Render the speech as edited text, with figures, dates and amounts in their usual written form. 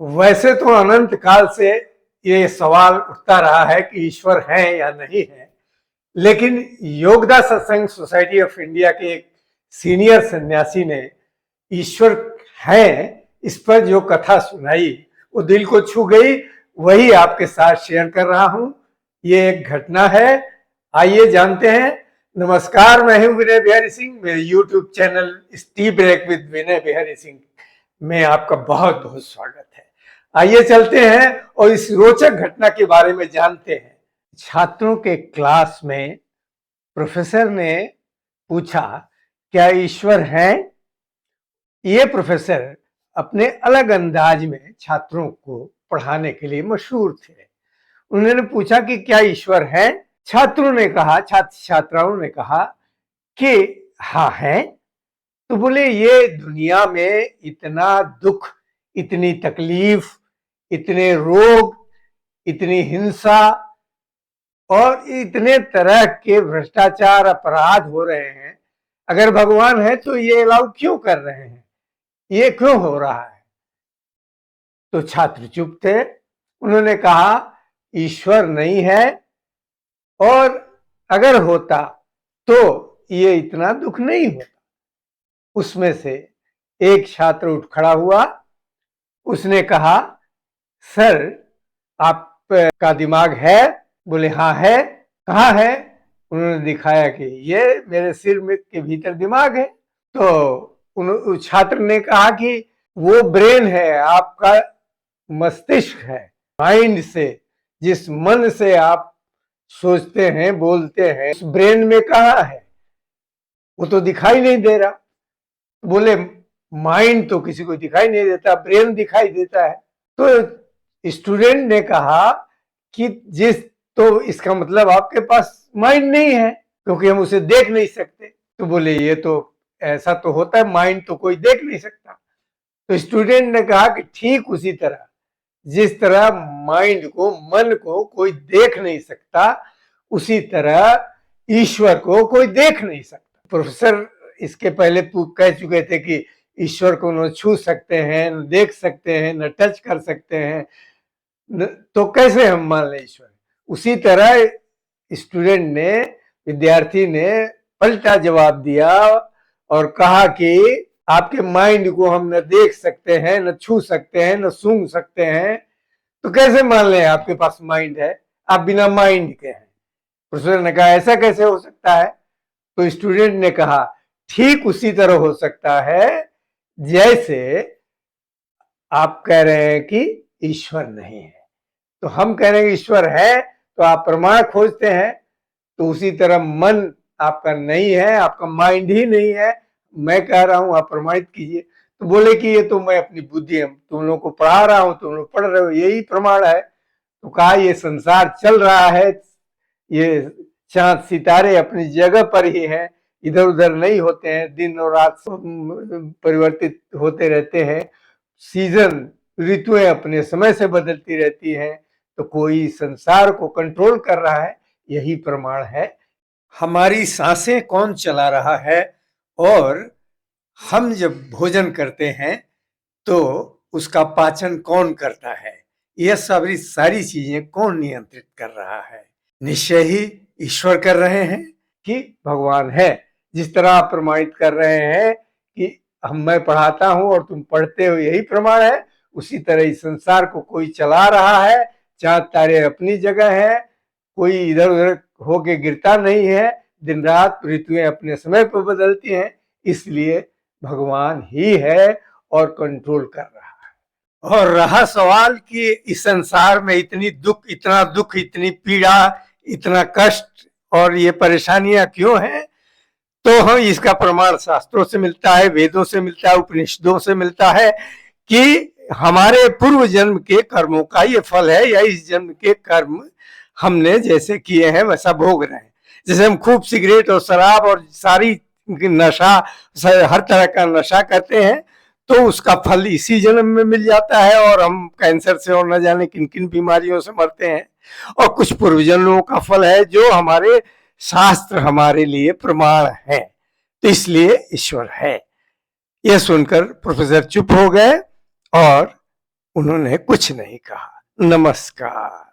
वैसे तो अनंत काल से ये सवाल उठता रहा है कि ईश्वर है या नहीं है, लेकिन योगदा सत्संग सोसाइटी ऑफ इंडिया के एक सीनियर सन्यासी ने ईश्वर है इस पर जो कथा सुनाई वो दिल को छू गई। वही आपके साथ शेयर कर रहा हूं। ये एक घटना है, आइए जानते हैं। नमस्कार, मैं हूं विनय बिहारी सिंह। मेरे YouTube channel tea break with Vinay Bihari Singh में आपका बहुत बहुत स्वागत है। आइए चलते हैं और इस रोचक घटना के बारे में जानते हैं। छात्रों के क्लास में प्रोफेसर ने पूछा, क्या ईश्वर है? ये प्रोफेसर अपने अलग अंदाज में छात्रों को पढ़ाने के लिए मशहूर थे। उन्होंने पूछा कि क्या ईश्वर है? छात्रों ने कहा, छात्र छात्राओं ने कहा कि हाँ है। तो बोले, ये दुनिया में इतना दुख, इतनी तकलीफ, इतने रोग, इतनी हिंसा और इतने तरह के भ्रष्टाचार, अपराध हो रहे हैं, अगर भगवान है तो ये अलाउ क्यों कर रहे हैं? ये क्यों हो रहा है? तो छात्र चुप थे। उन्होंने कहा, ईश्वर नहीं है, और अगर होता तो ये इतना दुख नहीं होता। उसमें से एक छात्र उठ खड़ा हुआ। उसने कहा, सर, आपका दिमाग है? बोले, हाँ है। कहाँ है? उन्होंने दिखाया कि ये मेरे सिर में के भीतर दिमाग है। तो छात्र ने कहा कि वो ब्रेन है, आपका मस्तिष्क है। माइंड से, जिस मन से आप सोचते हैं, बोलते हैं, उस ब्रेन में कहाँ है? वो तो दिखाई नहीं दे रहा। बोले, माइंड तो किसी को दिखाई नहीं देता, ब्रेन दिखाई देता है। तो स्टूडेंट ने कहा कि तो इसका मतलब आपके पास माइंड नहीं है, क्योंकि हम उसे देख नहीं सकते। तो बोले, ये तो ऐसा तो होता है, माइंड तो कोई देख नहीं सकता। तो स्टूडेंट ने कहा कि ठीक उसी तरह, जिस तरह माइंड को, मन को कोई देख नहीं सकता, उसी तरह ईश्वर को कोई देख नहीं सकता। प्रोफेसर इसके पहले कह चुके थे कि ईश्वर को न छू सकते हैं, न देख सकते हैं, न टच कर सकते हैं, तो कैसे हम मान लें ईश्वर? उसी तरह स्टूडेंट ने, विद्यार्थी ने पलटा जवाब दिया और कहा कि आपके माइंड को हम न देख सकते हैं, न छू सकते हैं, न सूंघ सकते हैं, तो कैसे मान लें आपके पास माइंड है? आप बिना माइंड के हैं। प्रोफेसर ने कहा, ऐसा कैसे हो सकता है? तो स्टूडेंट ने कहा, ठीक उसी तरह हो सकता है जैसे आप कह रहे हैं कि ईश्वर नहीं है, तो हम कह रहे हैं ईश्वर है, तो आप प्रमाण खोजते हैं। तो उसी तरह मन आपका नहीं है, आपका माइंड ही नहीं है। मैं कह रहा हूं, आप प्रमाणित कीजिए। तो बोले कि ये तो मैं अपनी बुद्धि, तुम लोगों को पढ़ा रहा हूं, तुम लोग पढ़ रहे हो, यही प्रमाण है। तो कहा, ये संसार चल रहा है, ये चांद सितारे अपनी जगह पर ही है, इधर उधर नहीं होते हैं, दिन और रात परिवर्तित होते रहते हैं, सीजन, ऋतुएं अपने समय से बदलती रहती हैं, तो कोई संसार को कंट्रोल कर रहा है, यही प्रमाण है। हमारी सांसें कौन चला रहा है, और हम जब भोजन करते हैं तो उसका पाचन कौन करता है, यह सारी चीजें कौन नियंत्रित कर रहा है? निश्चय ही ईश्वर कर रहे हैं कि भगवान है। जिस तरह आप प्रमाणित कर रहे हैं कि मैं पढ़ाता हूं और तुम पढ़ते हो, यही प्रमाण है, उसी तरह इस संसार को कोई चला रहा है। चांद तारे अपनी जगह है, कोई इधर उधर होके गिरता नहीं है, दिन रात ऋतुएं अपने समय पर बदलती हैं, इसलिए भगवान ही है और कंट्रोल कर रहा है। और रहा सवाल कि इस संसार में इतनी दुख, इतना दुख, इतनी पीड़ा, इतना कष्ट और ये परेशानियां क्यों हैं, तो हम इसका प्रमाण शास्त्रों से मिलता है, वेदों से मिलता है, उपनिषदों से मिलता है कि हमारे पूर्व जन्म के कर्मों का ये फल है, या इस जन्म के कर्म हमने जैसे किए हैं वैसा भोग रहे हैं। जैसे हम खूब सिगरेट और शराब और सारी नशा, हर तरह का नशा करते हैं, तो उसका फल इसी जन्म में मिल जाता है, और हम कैंसर से और न जाने किन किन बीमारियों से मरते हैं। और कुछ पूर्व जन्मों का फल है जो हमारे शास्त्र हमारे लिए प्रमाण है, तो इसलिए ईश्वर है। यह सुनकर प्रोफेसर चुप हो गए और उन्होंने कुछ नहीं कहा। नमस्कार।